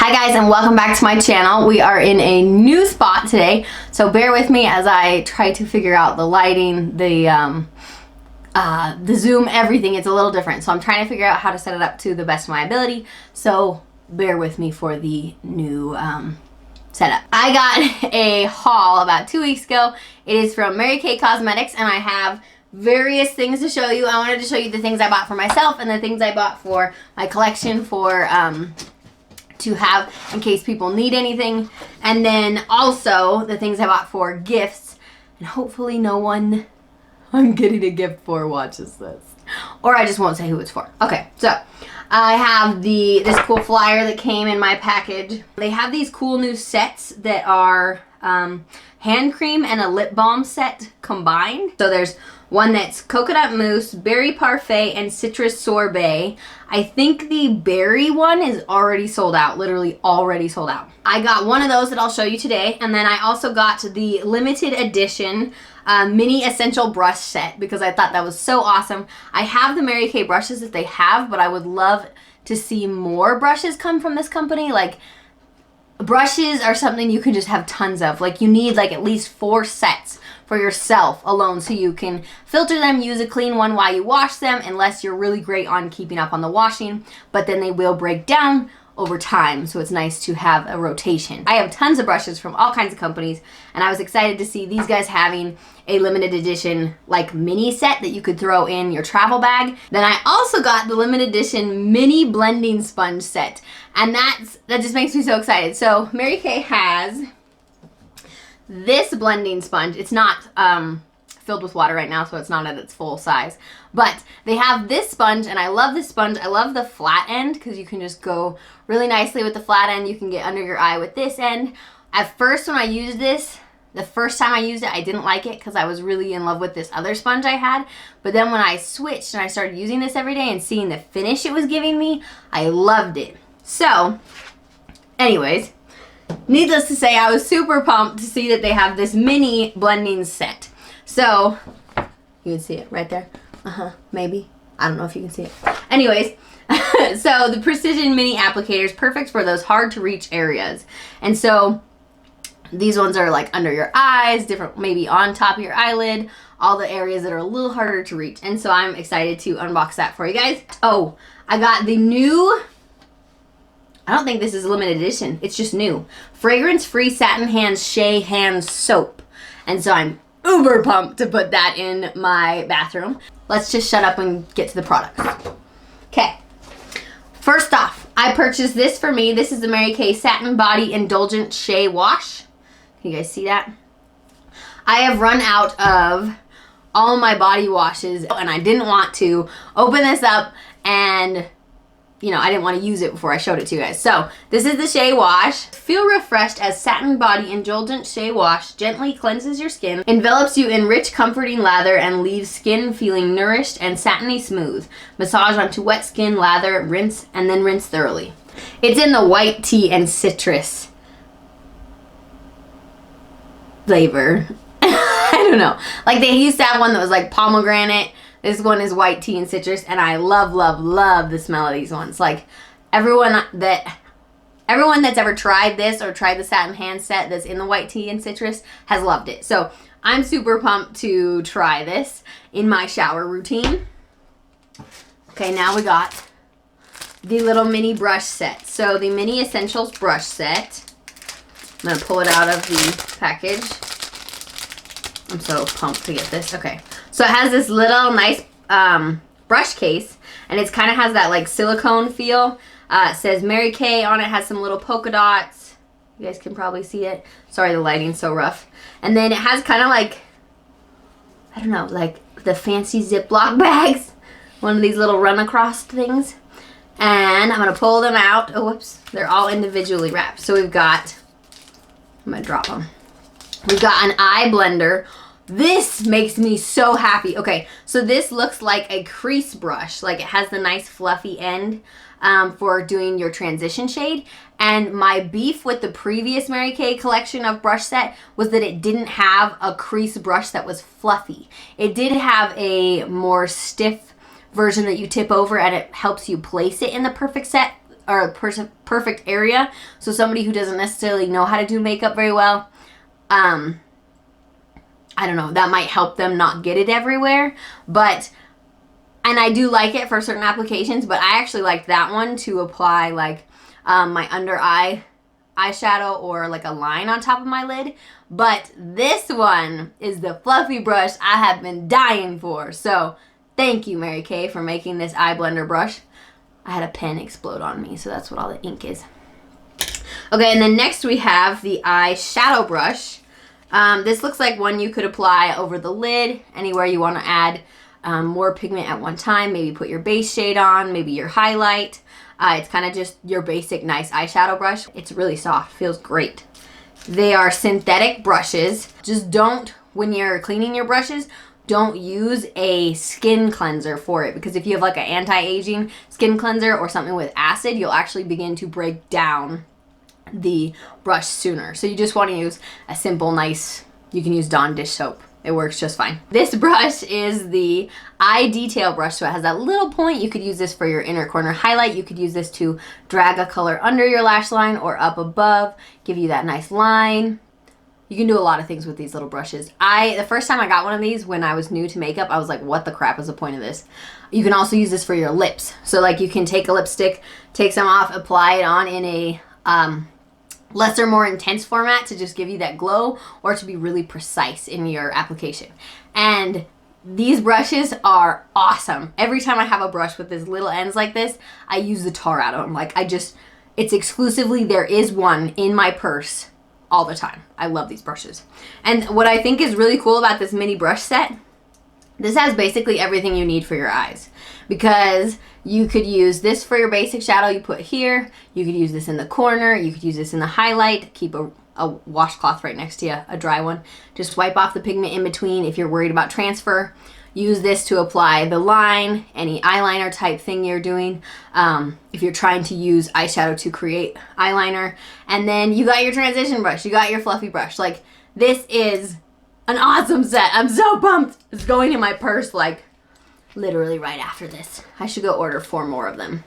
Hi guys, and welcome back to my channel. We are in a new spot today, so bear with me as I try to figure out the lighting, the zoom, everything. It's a little different, so I'm trying to figure out how to set it up to the best of my ability, so bear with me for the new setup. I got a haul about 2 weeks ago. It is from Mary Kay Cosmetics, and I have various things to show you. I wanted to show you the things I bought for myself and the things I bought for my collection for to have in case people need anything, and then also the things I bought for gifts, and hopefully no one I'm getting a gift for watches this, or I just won't say who it's for. Okay, so I have this cool flyer that came in my package. They have these cool new sets that are hand cream and a lip balm set combined. So there's one that's coconut mousse, berry parfait, and citrus sorbet. I think the berry one is already sold out, literally already sold out. I got one of those that I'll show you today, and then I also got the limited edition mini essential brush set because I thought that was so awesome. I have the Mary Kay brushes that they have, but I would love to see more brushes come from this company. Like, brushes are something you can just have tons of. Like, you need like at least 4 sets for yourself alone so you can filter them, use a clean one while you wash them, unless you're really great on keeping up on the washing, but then they will break down over time, so it's nice to have a rotation. I have tons of brushes from all kinds of companies, and I was excited to see these guys having a limited edition like mini set that you could throw in your travel bag. Then I also got the limited edition mini blending sponge set, and that just makes me so excited. So Mary Kay has this blending sponge. It's not filled with water right now, so it's not at its full size, but they have this sponge, and I love this sponge. I love the flat end because you can just go really nicely with the flat end. You can get under your eye with this end. At first, when I used this, the first time I used it, I didn't like it because I was really in love with this other sponge I had, but then when I switched and I started using this every day and seeing the finish it was giving me, I loved it. So anyways, needless to say, I was super pumped to see that they have this mini blending set. So, you can see it right there. Maybe. I don't know if you can see it. Anyways, so the Precision Mini Applicator is perfect for those hard to reach areas. And so, these ones are like under your eyes, different, maybe on top of your eyelid, all the areas that are a little harder to reach. And so I'm excited to unbox that for you guys. Oh, I got the new, I don't think this is a limited edition, it's just new, fragrance-free Satin Hands Shea Hand Soap. And so I'm uber pumped to put that in my bathroom. Let's just shut up and get to the products. Okay, first off, I purchased this for me. This is the Mary Kay Satin Body Indulgent Shea Wash. Can you guys see that? I have run out of all my body washes, and I didn't want to open this up and, you know, I didn't want to use it before I showed it to you guys. So this is the Shea Wash. Feel refreshed as Satin Body Indulgent Shea Wash gently cleanses your skin, envelops you in rich, comforting lather, and leaves skin feeling nourished and satiny smooth. Massage onto wet skin, lather, rinse, and then rinse thoroughly. It's in the white tea and citrus flavor. I don't know. Like, they used to have one that was like pomegranate. This one is white tea and citrus, and I love, love, love the smell of these ones. Like, everyone that's ever tried this or tried the Satin Hand set that's in the white tea and citrus has loved it. So I'm super pumped to try this in my shower routine. Okay, now we got the little mini brush set. So the Mini Essentials brush set. I'm going to pull it out of the package. I'm so pumped to get this. Okay. So it has this little nice brush case, and it kind of has that like silicone feel. It says Mary Kay on it, has some little polka dots. You guys can probably see it. Sorry, the lighting's so rough. And then it has kind of like, I don't know, like the fancy Ziploc bags. One of these little run across things. And I'm going to pull them out. Oh, whoops. They're all individually wrapped. So we've got, I'm going to drop them. We've got an eye blender. This makes me so happy. Okay, so this looks like a crease brush. Like, it has the nice fluffy end for doing your transition shade. And my beef with the previous Mary Kay collection of brush set was that it didn't have a crease brush that was fluffy. It did have a more stiff version that you tip over, and it helps you place it in the perfect set or perfect area. So somebody who doesn't necessarily know how to do makeup very well, I don't know, that might help them not get it everywhere. And I do like it for certain applications, but I actually like that one to apply like my under eye eyeshadow or like a line on top of my lid. But this one is the fluffy brush I have been dying for. So thank you, Mary Kay, for making this eye blender brush. I had a pen explode on me, so that's what all the ink is. Okay, and then next we have the eyeshadow brush. This looks like one you could apply over the lid, anywhere you want to add more pigment at one time. Maybe put your base shade on, maybe your highlight. It's kind of just your basic nice eyeshadow brush. It's really soft, feels great. They are synthetic brushes. Just don't, when you're cleaning your brushes, don't use a skin cleanser for it, because if you have like an anti-aging skin cleanser or something with acid, you'll actually begin to break down the brush sooner. So you just want to use a simple, nice, you can use Dawn dish soap. It works just fine. This brush is the eye detail brush, so it has that little point. You could use this for your inner corner highlight. You could use this to drag a color under your lash line or up above, give you that nice line. You can do a lot of things with these little brushes. The first time I got one of these when I was new to makeup, I was like, what the crap is the point of this? You can also use this for your lips. So like you can take a lipstick, take some off, apply it on in a lesser, more intense format to just give you that glow, or to be really precise in your application. And these brushes are awesome. Every time I have a brush with these little ends like this, I use the tar out of them. Like it's exclusively, there is one in my purse all the time. I love these brushes. And what I think is really cool about this mini brush set, this has basically everything you need for your eyes, because you could use this for your basic shadow you put here. You could use this in the corner. You could use this in the highlight. Keep a washcloth right next to you, a dry one. Just wipe off the pigment in between if you're worried about transfer. Use this to apply the line, any eyeliner type thing you're doing. If you're trying to use eyeshadow to create eyeliner. And then you got your transition brush. You got your fluffy brush. Like, this is an awesome set. I'm so pumped. It's going in my purse like literally right after this. I should go order 4 more of them.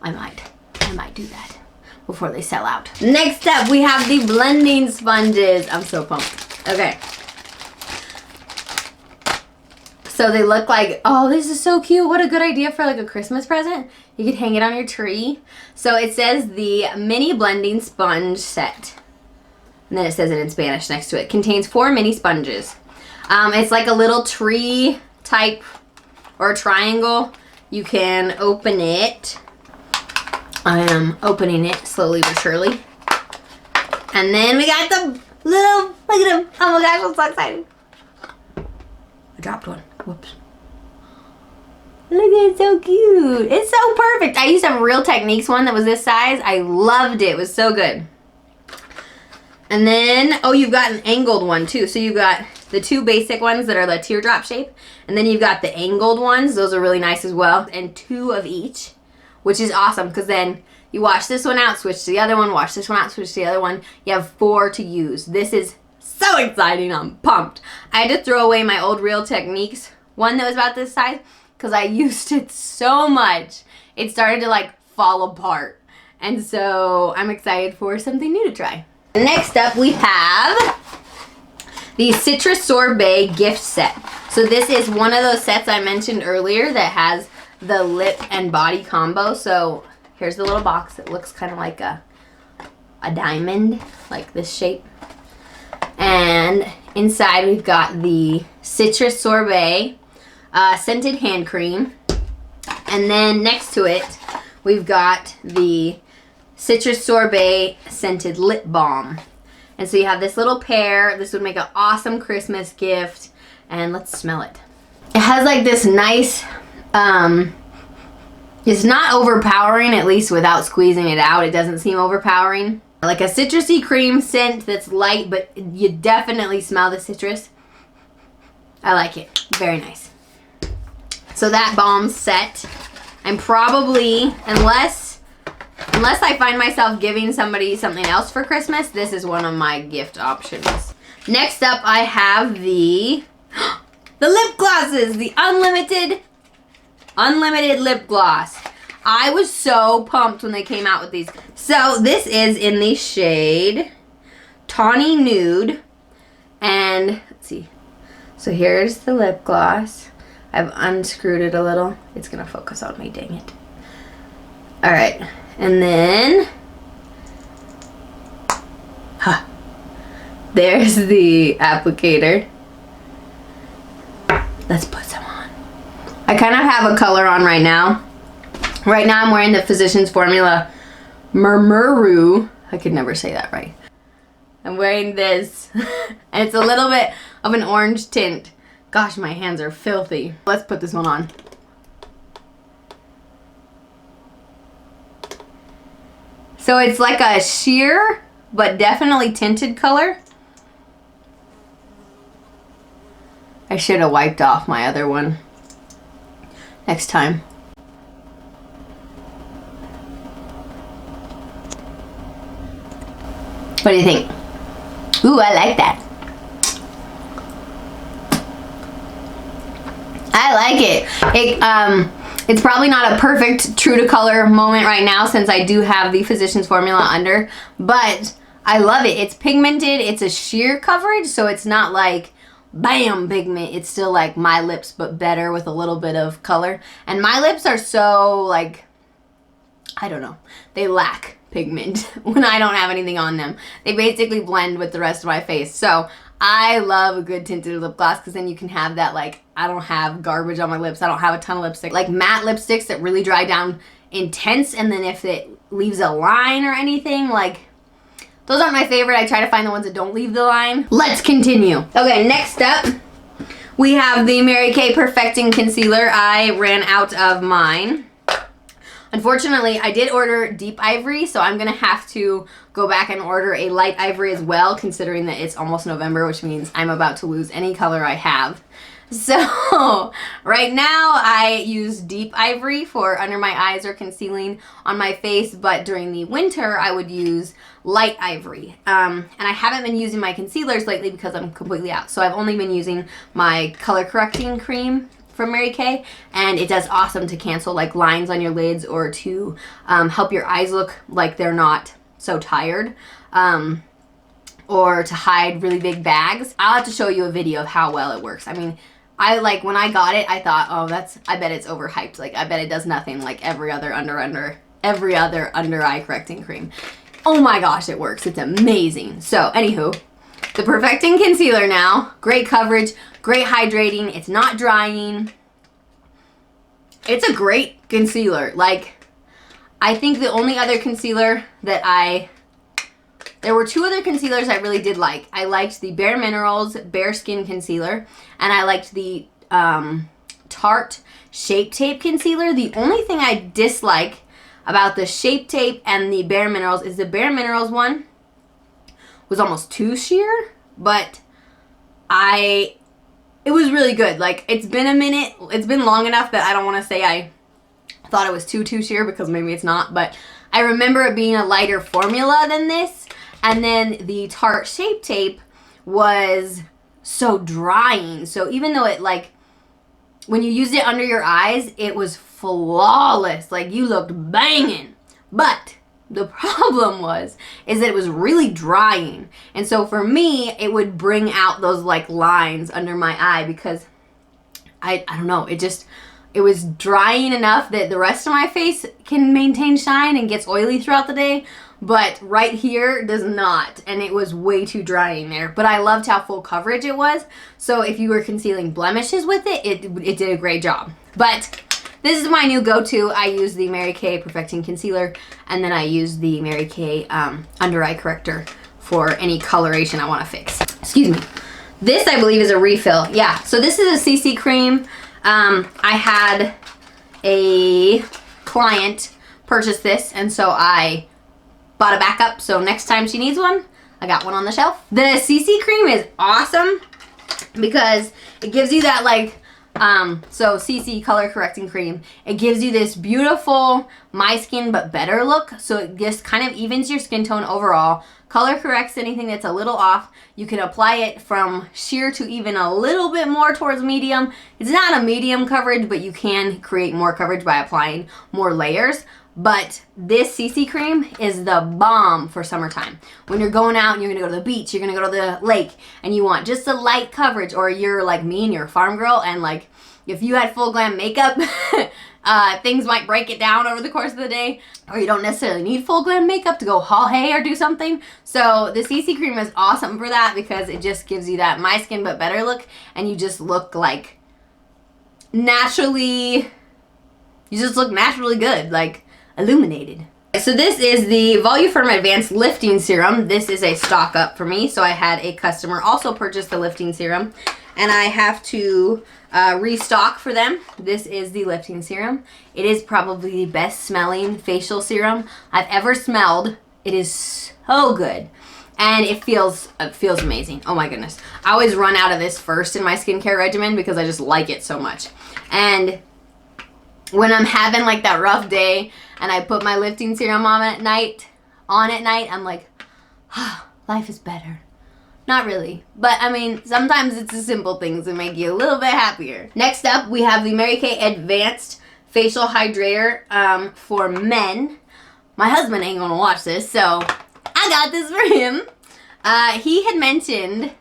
I might do that before they sell out. Next up, we have the blending sponges. I'm so pumped. Okay. So they look like, oh, this is so cute. What a good idea for like a Christmas present. You could hang it on your tree. So it says the mini blending sponge set. And then it says it in Spanish next to it. Contains 4 mini sponges. It's like a little tree type or a triangle. You can open it. I am opening it slowly but surely. And then we got the little, look at them. Oh my gosh, I'm so excited. I dropped one. Whoops. Look at it, so cute. It's so perfect. I used a Real Techniques one that was this size. I loved it. It was so good. And then, oh, you've got an angled one too. So you've got the 2 basic ones that are the teardrop shape. And then you've got the angled ones. Those are really nice as well. And 2 of each, which is awesome, because then you wash this one out, switch to the other one, wash this one out, switch to the other one. You have 4 to use. This is so exciting. I'm pumped. I had to throw away my old Real Techniques one that was about this size because I used it so much. It started to like fall apart. And so I'm excited for something new to try. Next up, we have the Citrus Sorbet gift set. So this is one of those sets I mentioned earlier that has the lip and body combo. So here's the little box. It looks kind of like a diamond, like this shape. And inside we've got the Citrus Sorbet scented hand cream. And then next to it, we've got the Citrus Sorbet scented lip balm. And so you have this little pair. This would make an awesome Christmas gift. And let's smell it. It has like this nice, it's not overpowering, at least without squeezing it out. It doesn't seem overpowering. Like a citrusy cream scent that's light, but you definitely smell the citrus. I like it. Very nice. So that balm set, I'm probably, unless I find myself giving somebody something else for Christmas, this is one of my gift options. Next up, I have the lip glosses, the unlimited lip gloss. I was so pumped when they came out with these. So this is in the shade Tawny Nude. And let's see. So here's the lip gloss. I've unscrewed it a little. It's gonna focus on me, dang it. All right, and then, there's the applicator. Let's put some on. I kind of have a color on right now. Right now I'm wearing the Physicians Formula Murmuru. I could never say that right. I'm wearing this, and it's a little bit of an orange tint. Gosh, my hands are filthy. Let's put this one on. So it's like a sheer, but definitely tinted color. I should have wiped off my other one next time. What do you think? Ooh, I like that. I like it. It's probably not a perfect true to color moment right now since I do have the Physicians Formula under, but I love it. It's pigmented. It's a sheer coverage, so it's not like bam pigment. It's still like my lips, but better with a little bit of color. And my lips are so like, I don't know, they lack pigment when I don't have anything on them. They basically blend with the rest of my face. So I love a good tinted lip gloss because then you can have that, like, I don't have garbage on my lips. I don't have a ton of lipstick. Like matte lipsticks that really dry down intense, and then if it leaves a line or anything, like, those aren't my favorite. I try to find the ones that don't leave the line. Let's continue. Okay, next up, we have the Mary Kay Perfecting Concealer. I ran out of mine. Unfortunately, I did order deep ivory, so I'm going to have to go back and order a light ivory as well, considering that it's almost November, which means I'm about to lose any color I have. So right now I use deep ivory for under my eyes or concealing on my face, but during the winter I would use light ivory. And I haven't been using my concealers lately because I'm completely out. So I've only been using my color correcting cream from Mary Kay, and it does awesome to cancel like lines on your lids or to help your eyes look like they're not so tired, or to hide really big bags. I'll have to show you a video of how well it works. I mean, when I got it, I thought, oh, I bet it's overhyped. Like, I bet it does nothing like every other under eye correcting cream. Oh my gosh, it works. It's amazing. So, anywho, the Perfecting Concealer now. Great coverage, great hydrating. It's not drying. It's a great concealer. Like, I think the only other concealer that there were two other concealers I really did like. I liked the Bare Minerals Bare Skin Concealer, and I liked the Tarte Shape Tape Concealer. The only thing I dislike about the Shape Tape and the Bare Minerals is the Bare Minerals one was almost too sheer, but it was really good. Like, it's been a minute. It's been long enough that I don't want to say I thought it was too sheer, because maybe it's not, but I remember it being a lighter formula than this. And then the Tarte Shape Tape was so drying. So even though it, like, when you used it under your eyes, it was flawless. Like, you looked banging. But the problem is that it was really drying. And so for me, it would bring out those, like, lines under my eye because I don't know, it was drying enough that the rest of my face can maintain shine and gets oily throughout the day, but right here does not, and it was way too drying there. But I loved how full coverage it was, so if you were concealing blemishes with it, it did a great job. But this is my new go-to. I use the Mary Kay Perfecting Concealer, and then I use the Mary Kay Under Eye Corrector for any coloration I want to fix. Excuse me. This, I believe, is a refill. Yeah, so this is a CC cream. I had a client purchase this, and so I bought a backup, so next time she needs one, I got one on the shelf. The CC cream is awesome because it gives you that, like, So CC Color Correcting Cream. It gives you this beautiful My Skin But Better look. So it just kind of evens your skin tone overall. Color corrects anything that's a little off. You can apply it from sheer to even a little bit more towards medium. It's not a medium coverage, but you can create more coverage by applying more layers. But this CC cream is the bomb for summertime. When you're going out and you're gonna go to the beach, you're gonna go to the lake, and you want just a light coverage, or you're like me and you're a farm girl, and like if you had full glam makeup, things might break it down over the course of the day, or you don't necessarily need full glam makeup to go haul hay or do something. So the CC cream is awesome for that because it just gives you that My Skin But Better look, and you just look like naturally, you just look naturally good, like illuminated. So this is the Voluform Advanced Lifting Serum. This is a stock up for me, so I had a customer also purchase the lifting serum, and I have to restock for them. This is the lifting serum. It is probably the best smelling facial serum I've ever smelled. It is so good, and it feels amazing. Oh my goodness. I always run out of this first in my skincare regimen because I just like it so much. And when I'm having like that rough day and I put my lifting serum on at night, I'm like, ah, life is better. Not really, but I mean, sometimes it's the simple things that make you a little bit happier. Next up, we have the Mary Kay Advanced Facial Hydrator for men. My husband ain't gonna watch this, so I got this for him. He had mentioned,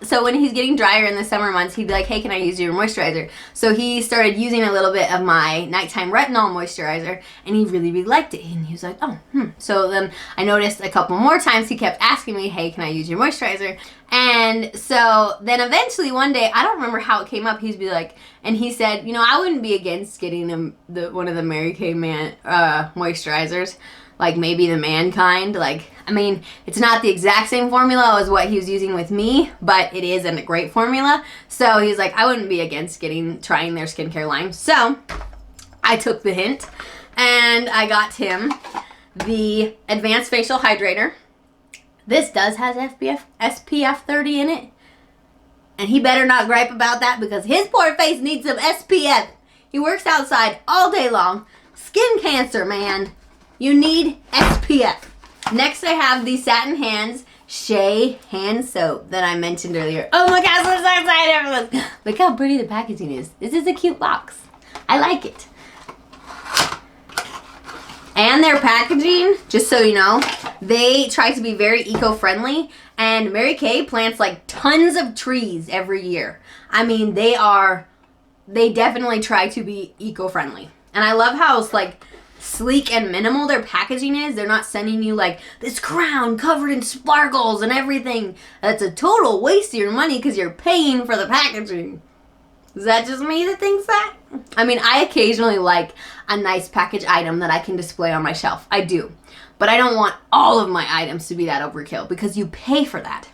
so when he's getting drier in the summer months, he'd be like, hey, can I use your moisturizer? So he started using a little bit of my nighttime retinol moisturizer, and he really, really liked it. And he was like, oh, So then I noticed a couple more times he kept asking me, hey, can I use your moisturizer? And so then eventually one day, I don't remember how it came up, he'd be like, and he said, you know, I wouldn't be against getting one of the Mary Kay moisturizers. Like maybe the Mankind, like, I mean, it's not the exact same formula as what he was using with me, but it is a great formula. So he's like, I wouldn't be against trying their skincare line. So I took the hint and I got him the Advanced Facial Hydrator. This does have SPF 30 in it, and he better not gripe about that because his poor face needs some SPF. He works outside all day long. Skin cancer, man. You need SPF. Next, I have the Satin Hands Shea hand soap that I mentioned earlier. Oh my gosh, I'm so excited, everyone. Look how pretty the packaging is. This is a cute box. I like it. And their packaging, just so you know, they try to be very eco-friendly, and Mary Kay plants like tons of trees every year. I mean, they definitely try to be eco-friendly. And I love how it's like sleek and minimal their packaging is. They're not sending you like this crown covered in sparkles and everything. That's a total waste of your money because you're paying for the packaging. Is that just me that thinks that? I mean, I occasionally like a nice package item that I can display on my shelf. I do. But I don't want all of my items to be that overkill because you pay for that.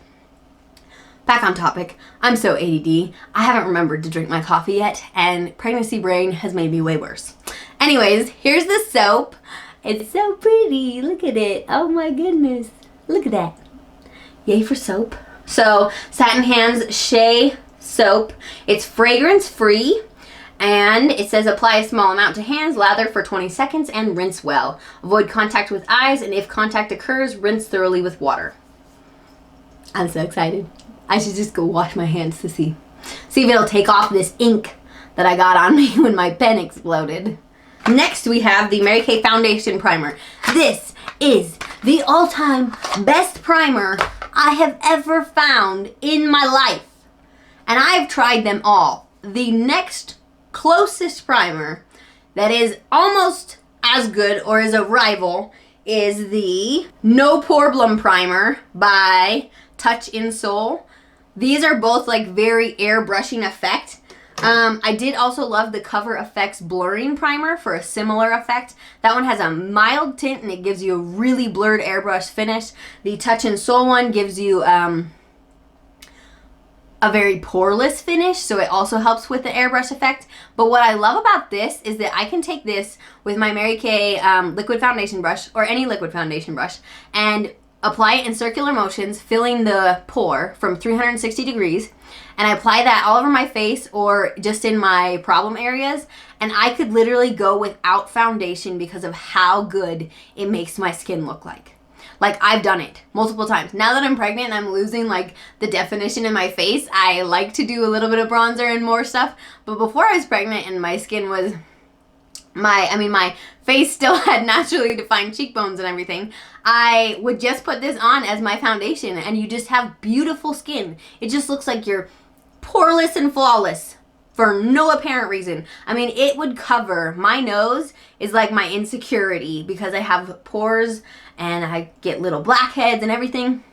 Back on topic, I'm so ADD, I haven't remembered to drink my coffee yet, and pregnancy brain has made me way worse. Anyways, here's the soap. It's so pretty. Look at it. Oh my goodness. Look at that. Yay for soap. So, Satin Hands Shea soap. It's fragrance free, and it says apply a small amount to hands, lather for 20 seconds, and rinse well. Avoid contact with eyes, and if contact occurs, rinse thoroughly with water. I'm so excited. I should just go wash my hands to see if it'll take off this ink that I got on me when my pen exploded. Next, we have the Mary Kay Foundation Primer. This is the all-time best primer I have ever found in my life. And I've tried them all. The next closest primer that is almost as good or is a rival is the No Problem Primer by Touch in Soul. These are both like very airbrushing effect. I did also love the Cover FX Blurring Primer for a similar effect. That one has a mild tint and it gives you a really blurred airbrush finish. The Touch in Soul one gives you a very poreless finish, so it also helps with the airbrush effect. But what I love about this is that I can take this with my Mary Kay liquid foundation brush, or any liquid foundation brush, and apply it in circular motions, filling the pore from 360 degrees. And I apply that all over my face or just in my problem areas. And I could literally go without foundation because of how good it makes my skin look like. Like, I've done it multiple times. Now that I'm pregnant and I'm losing like the definition in my face, I like to do a little bit of bronzer and more stuff. But before I was pregnant and my skin was, my face still had naturally defined cheekbones and everything, I would just put this on as my foundation and you just have beautiful skin. It just looks like you're poreless and flawless for no apparent reason. I mean, it would cover, my nose is like my insecurity because I have pores and I get little blackheads and everything.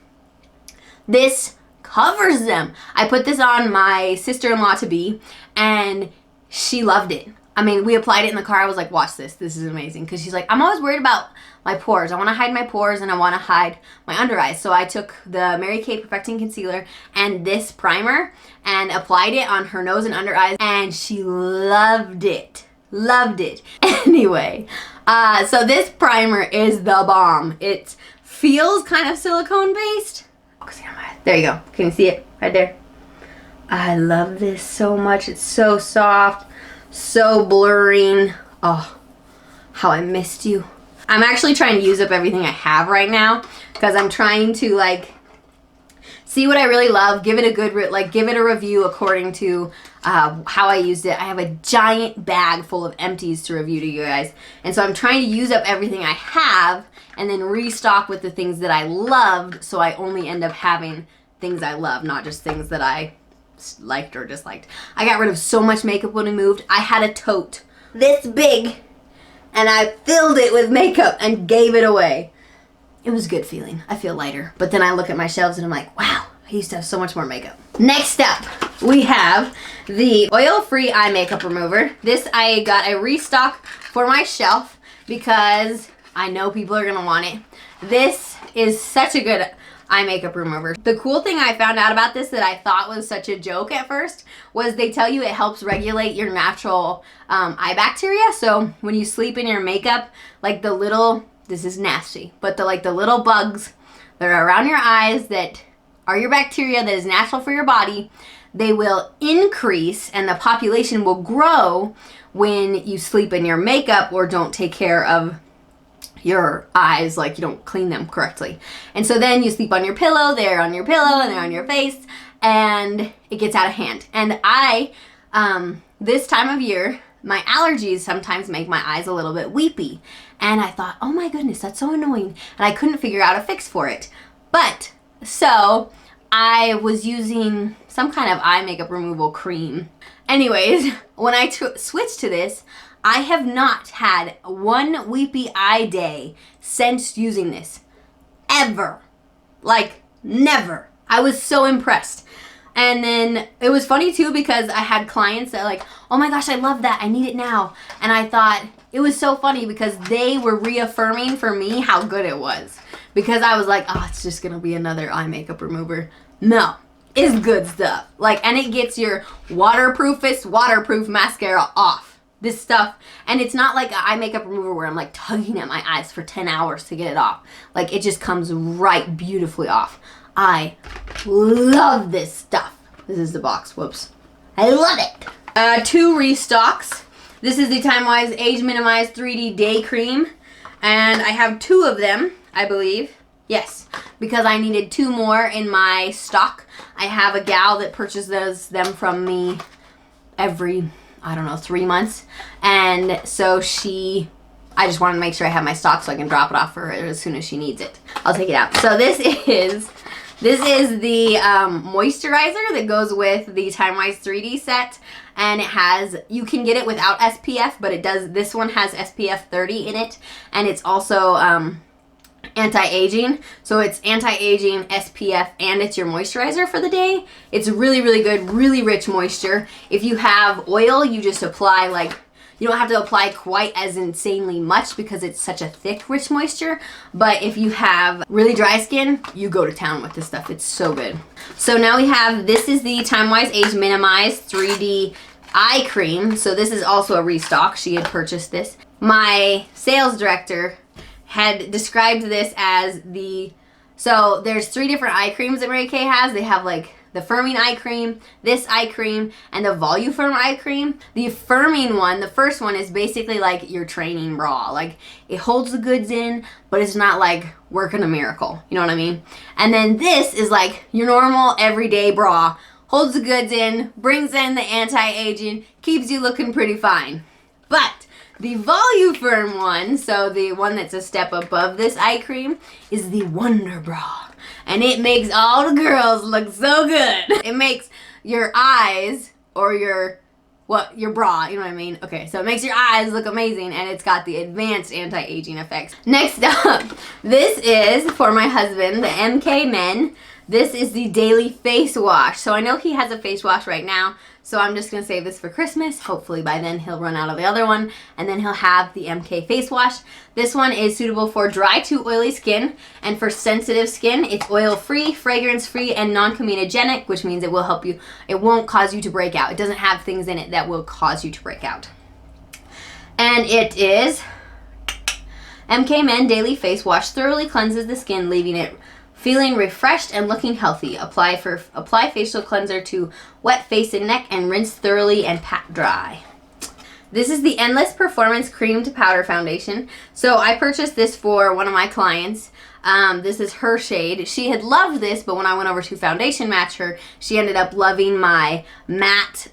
This covers them. I put this on my sister-in-law to be and she loved it. I mean, we applied it in the car. I was like, watch this. This is amazing. Because she's like, I'm always worried about my pores. I want to hide my pores and I want to hide my under eyes. So I took the Mary Kay Perfecting Concealer and this primer and applied it on her nose and under eyes. And she loved it. Loved it. Anyway, so this primer is the bomb. It feels kind of silicone based. There you go. Can you see it right there? I love this so much. It's so soft. So blurring. Oh, how I missed you. I'm actually trying to use up everything I have right now because I'm trying to like see what I really love, give it a good, give it a review according to how I used it. I have a giant bag full of empties to review to you guys. And so I'm trying to use up everything I have and then restock with the things that I loved so I only end up having things I love, not just things that I liked or disliked. I got rid of so much makeup when we moved. I had a tote this big and I filled it with makeup and gave it away. It was a good feeling. I feel lighter. But then I look at my shelves and I'm like, wow, I used to have so much more makeup. Next up, we have the oil-free eye makeup remover. This I got a restock for my shelf because I know people are gonna want it. This is such a good eye makeup remover. The cool thing I found out about this that I thought was such a joke at first was they tell you it helps regulate your natural eye bacteria. So when you sleep in your makeup, like the little, this is nasty, but the little bugs that are around your eyes that are your bacteria that is natural for your body, they will increase and the population will grow when you sleep in your makeup or don't take care of your eyes, like you don't clean them correctly. And so then you sleep on your pillow, they're on your pillow and they're on your face and it gets out of hand. And I, this time of year, my allergies sometimes make my eyes a little bit weepy. And I thought, oh my goodness, that's so annoying. And I couldn't figure out a fix for it. But, so I was using some kind of eye makeup removal cream. Anyways, when I switched to this, I have not had one weepy eye day since using this. Ever. Like, never. I was so impressed. And then it was funny too because I had clients that like, oh my gosh, I love that. I need it now. And I thought it was so funny because they were reaffirming for me how good it was. Because I was like, oh, it's just going to be another eye makeup remover. No, it's good stuff. Like, and it gets your waterproofest waterproof mascara off. This stuff, and it's not like an eye makeup remover where I'm like tugging at my eyes for 10 hours to get it off. Like, it just comes right beautifully off. I love this stuff. This is the box. Whoops. I love it. 2 restocks. This is the Time Wise Age Minimized 3D Day Cream, and I have 2 of them, I believe. Yes, because I needed 2 more in my stock. I have a gal that purchases them from me every, I don't know, 3 months. And so I just wanted to make sure I have my stock so I can drop it off for her as soon as she needs it. I'll take it out. So this is the moisturizer that goes with the Time Wise 3D set. And it has, you can get it without SPF, but this one has SPF 30 in it. And it's also anti-aging. So it's anti-aging, SPF, and it's your moisturizer for the day. It's really, really good, really rich moisture. If you have oil, you just apply you don't have to apply quite as insanely much because it's such a thick, rich moisture. But if you have really dry skin, you go to town with this stuff. It's so good. So now we have, this is the Time Wise Age Minimized 3D Eye Cream. So this is also a restock. She had purchased this. My sales director had described this as the So there's 3 different eye creams that Mary Kay has. They have like the firming eye cream, this eye cream, and the Voluform eye cream. The firming one, the first one, is basically like your training bra. Like it holds the goods in, but it's not like working a miracle. You know what I mean? And then this is like your normal everyday bra. Holds the goods in, brings in the anti-aging, keeps you looking pretty fine. But the Voluform one, so the one that's a step above this eye cream, is the Wonder Bra. And it makes all the girls look so good. It makes your eyes, or your bra, you know what I mean? Okay, so it makes your eyes look amazing, and it's got the advanced anti-aging effects. Next up, this is for my husband, the MK Men. This is the daily face wash. So I know he has a face wash right now, so I'm just going to save this for Christmas. Hopefully by then he'll run out of the other one, and then he'll have the MK face wash. This one is suitable for dry to oily skin, and for sensitive skin, it's oil-free, fragrance-free, and non-comedogenic, which means it will help you. It won't cause you to break out. It doesn't have things in it that will cause you to break out. And it is MK Men Daily Face Wash. Thoroughly cleanses the skin, leaving it feeling refreshed and looking healthy. Apply facial cleanser to wet face and neck and rinse thoroughly and pat dry. This is the Endless Performance Cream to Powder Foundation. So I purchased this for one of my clients. This is her shade. She had loved this, but when I went over to foundation match her, she ended up loving my matte.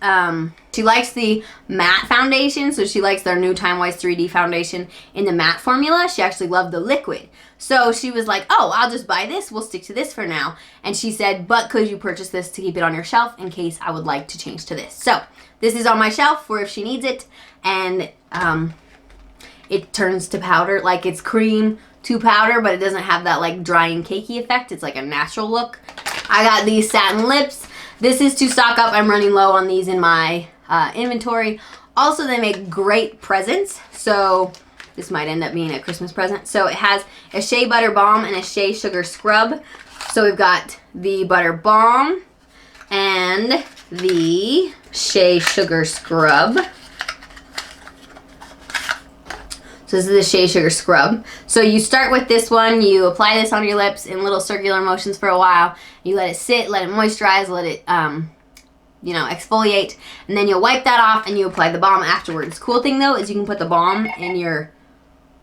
She likes the matte foundation, so she likes their new Time Wise 3D foundation in the matte formula. She actually loved the liquid. So she was like, oh, I'll just buy this. We'll stick to this for now. And she said, but could you purchase this to keep it on your shelf in case I would like to change to this? So this is on my shelf for if she needs it. And it turns to powder, like it's cream to powder, but it doesn't have that like drying cakey effect. It's like a natural look. I got these satin lips. This is to stock up. I'm running low on these in my inventory. Also, they make great presents. So this might end up being a Christmas present. So it has a Shea Butter Balm and a Shea Sugar Scrub. So we've got the Butter Balm and the Shea Sugar Scrub. So this is the Shea Sugar Scrub. So you start with this one, you apply this on your lips in little circular motions for a while. You let it sit, let it moisturize, let it, exfoliate. And then you'll wipe that off and you apply the balm afterwards. Cool thing though is you can put the balm in your,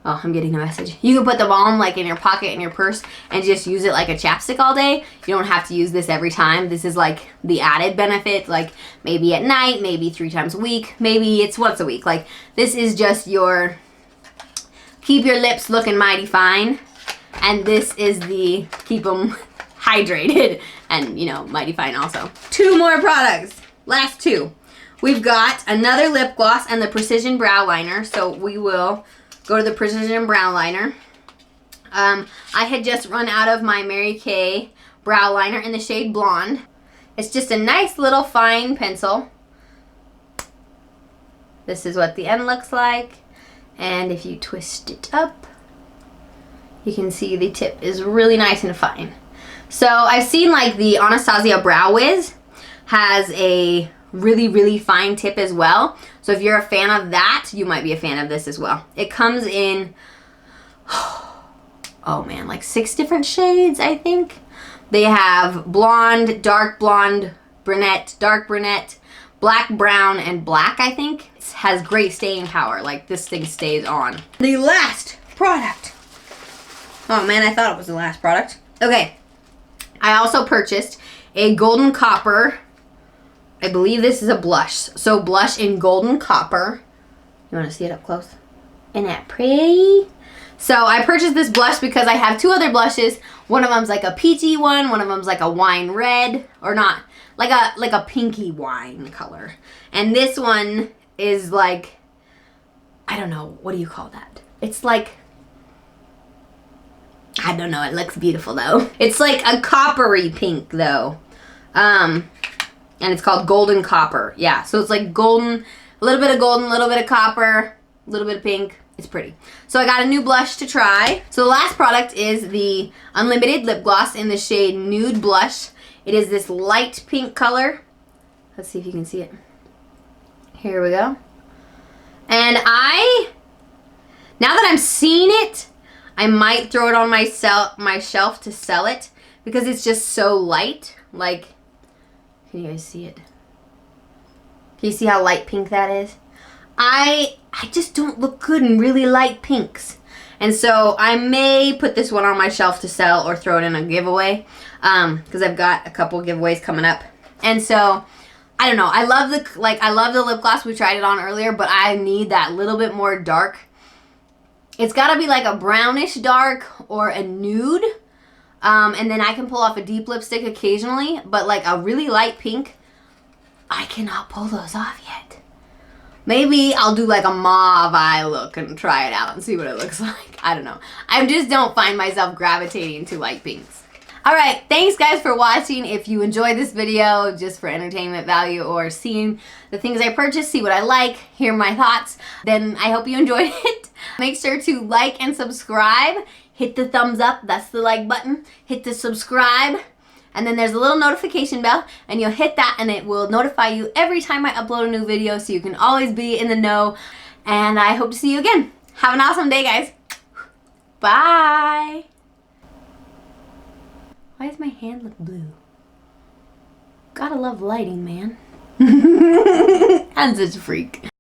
oh, I'm getting a message. You can put the balm like in your pocket, in your purse, and just use it like a chapstick all day. You don't have to use this every time. This is like the added benefit, like maybe at night, maybe 3 times a week, maybe it's once a week. Like this is just your, keep your lips looking mighty fine. And this is the keep them hydrated and, mighty fine also. 2 more products. Last 2. We've got another lip gloss and the Precision Brow Liner. So we will go to the Precision Brow Liner. I had just run out of my Mary Kay Brow Liner in the shade Blonde. It's just a nice little fine pencil. This is what the end looks like. And if you twist it up, you can see the tip is really nice and fine. So I've seen like the Anastasia Brow Wiz has a really, really fine tip as well. So if you're a fan of that, you might be a fan of this as well. It comes in, oh man, like 6 different shades, I think. They have blonde, dark blonde, brunette, dark brunette, black, brown, and black, I think. It has great staying power. Like, this thing stays on. The last product. Oh, man, I thought it was the last product. Okay. I also purchased a golden copper. I believe this is a blush. So, blush in golden copper. You want to see it up close? Isn't that pretty? So, I purchased this blush because I have 2 other blushes. One of them's like a peachy one. One of them's like a wine red. Or not. Like a pinky wine color. And this one is like, I don't know, what do you call that? It's like, I don't know, it looks beautiful though. It's like a coppery pink though. And it's called Golden Copper. Yeah, so it's like golden, a little bit of golden, a little bit of copper, a little bit of pink. It's pretty. So I got a new blush to try. So the last product is the Unlimited Lip Gloss in the shade Nude Blush. It is this light pink color. Let's see if you can see it. Here we go. And now that I'm seeing it, I might throw it on my shelf to sell it because it's just so light. Like, can you guys see it? Can you see how light pink that is? I just don't look good in really light pinks. And so I may put this one on my shelf to sell or throw it in a giveaway because I've got a couple giveaways coming up. And so, I don't know. I love the lip gloss. We tried it on earlier, but I need that little bit more dark. It's got to be like a brownish dark or a nude. And then I can pull off a deep lipstick occasionally, but like a really light pink, I cannot pull those off yet. Maybe I'll do like a mauve eye look and try it out and see what it looks like. I don't know. I just don't find myself gravitating to light pinks. Alright, thanks guys for watching. If you enjoyed this video just for entertainment value or seeing the things I purchased, see what I like, hear my thoughts, then I hope you enjoyed it. Make sure to like and subscribe. Hit the thumbs up, that's the like button. Hit the subscribe. And then there's a little notification bell, and you'll hit that and it will notify you every time I upload a new video so you can always be in the know. And I hope to see you again. Have an awesome day, guys. Bye. Why does my hand look blue? Gotta love lighting, man. I'm such a freak.